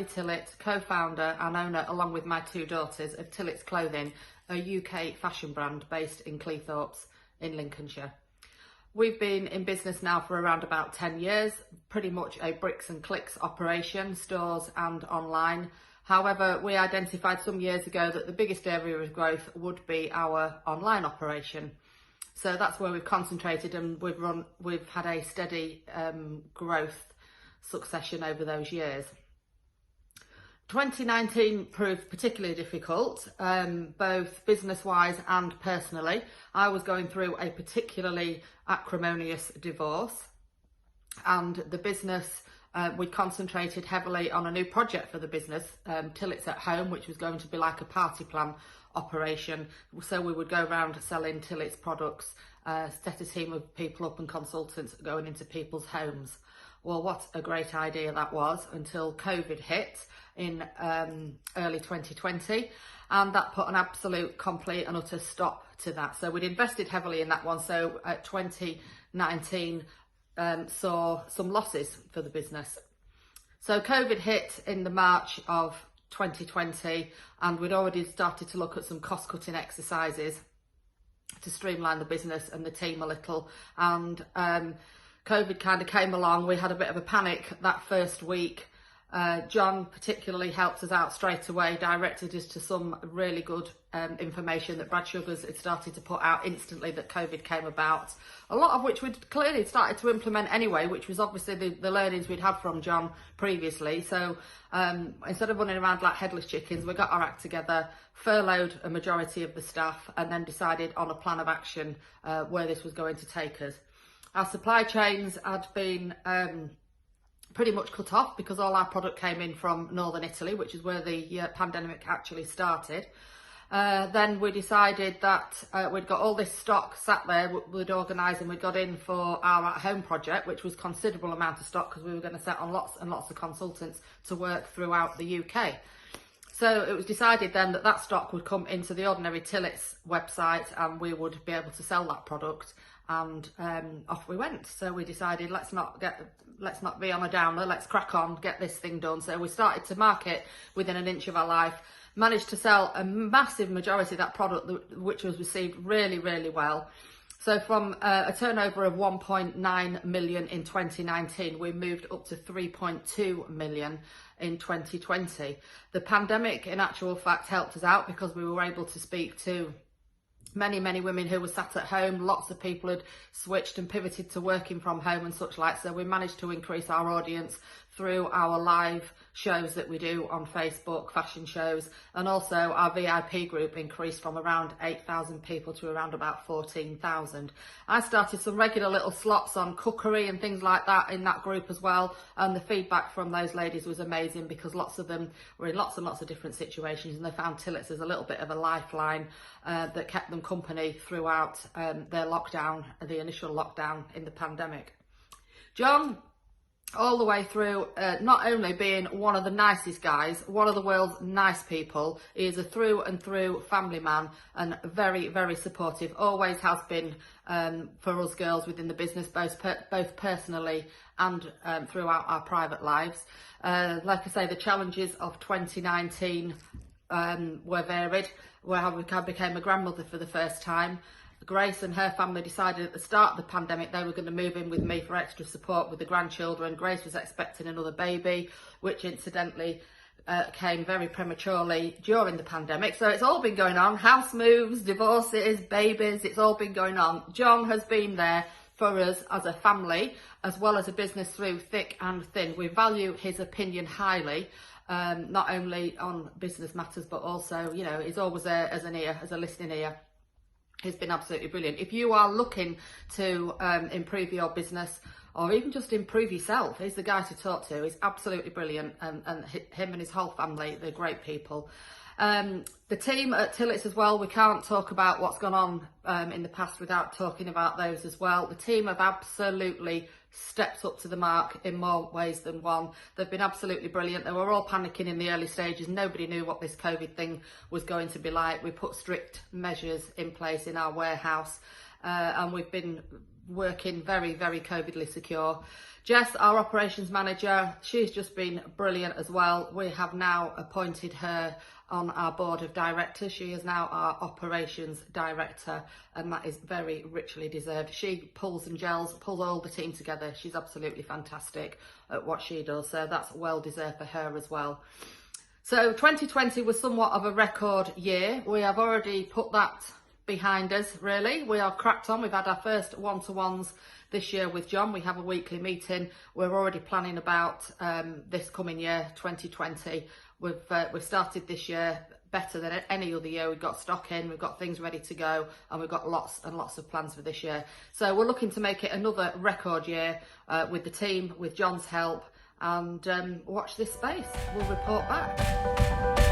Tillett, co-founder and owner, along with my two daughters, of Tilletts Clothing, a UK fashion brand based in Cleethorpes in Lincolnshire. We've been in business now for around about 10 years, pretty much a bricks and clicks operation, stores and online. However, we identified some years ago that the biggest area of growth would be our online operation. So that's where we've concentrated, and we've had a steady growth succession over those years. 2019 proved particularly difficult, both business-wise and personally. I was going through a particularly acrimonious divorce, and the business, we concentrated heavily on a new project for the business, Tilletts at Home, which was going to be like a party plan operation. So we would go around selling Tilletts products, set a team of people up and consultants going into people's homes. Well, what a great idea that was, until COVID hit in early 2020, and that put an absolute, complete and utter stop to that. So we'd invested heavily in that one. So 2019 saw some losses for the business. So COVID hit in the March of 2020, and we'd already started to look at some cost-cutting exercises to streamline the business and the team a little, and COVID kind of came along. We had a bit of a panic that first week. John particularly helped us out straight away, directed us to some really good information that Brad Sugars had started to put out instantly that COVID came about, a lot of which we'd clearly started to implement anyway, which was obviously the learnings we'd had from John previously. So instead of running around like headless chickens, we got our act together, furloughed a majority of the staff, and then decided on a plan of action where this was going to take us. Our supply chains had been pretty much cut off because all our product came in from northern Italy, which is where the pandemic actually started. Then we decided that we'd got all this stock sat there, we'd organised and we got in for our at-home project, which was considerable amount of stock because we were going to set on lots and lots of consultants to work throughout the UK. So it was decided then that that stock would come into the ordinary Tilletts website and we would be able to sell that product, and off we went. So we decided, let's not be on a downer, let's crack on, get this thing done. So we started to market within an inch of our life, managed to sell a massive majority of that product, which was received really, really well. So from a turnover of 1.9 million in 2019, we moved up to 3.2 million in 2020. The pandemic, in actual fact, helped us out because we were able to speak to many women who were sat at home. Lots of people had switched and pivoted to working from home and such like. So we managed to increase our audience through our live shows that we do on Facebook, fashion shows, and also our VIP group increased from around 8,000 people to around about 14,000. I started some regular little slots on cookery and things like that in that group as well, and the feedback from those ladies was amazing because lots of them were in lots and lots of different situations, and they found Tilletts as a little bit of a lifeline that kept them company throughout their lockdown, the initial lockdown in the pandemic. John, all the way through, not only being one of the nicest guys, one of the world's nice people, he is a through and through family man and very supportive, always has been for us girls within the business, both personally and throughout our private lives. Like I say, the challenges of 2019 were varied, where I became a grandmother for the first time. Grace and her family decided at the start of the pandemic they were going to move in with me for extra support with the grandchildren. Grace was expecting another baby, which incidentally came very prematurely during the pandemic. So it's all been going on. House moves, divorces, babies, it's all been going on. John has been there for us as a family, as well as a business through thick and thin. We value his opinion highly, not only on business matters, but also, you know, he's always there as an ear, as a listening ear. He's been absolutely brilliant. If you are looking to improve your business or even just improve yourself, he's the guy to talk to. He's absolutely brilliant, and him and his whole family, they're great people. The team at Tilletts as well, we can't talk about what's gone on in the past without talking about those as well. The team have absolutely stepped up to the mark in more ways than one. They've been absolutely brilliant. They were all panicking in the early stages. Nobody knew what this COVID thing was going to be like. We put strict measures in place in our warehouse, and we've been working very, very COVIDly secure. Jess, our operations manager, she's just been brilliant as well. We have now appointed her on our board of directors. She is now our operations director, and that is very richly deserved. She pulls and gels, pulls all the team together. She's absolutely fantastic at what she does, so that's well deserved for her as well. So 2020 was somewhat of a record year. We have already put that behind us, really. We are cracked on. We've had our first one-to-ones this year with John. We have a weekly meeting. We're already planning about this coming year, 2020. We've started this year better than any other year. We've got stock in, we've got things ready to go, and we've got lots and lots of plans for this year. So we're looking to make it another record year with the team, with John's help, and watch this space. We'll report back.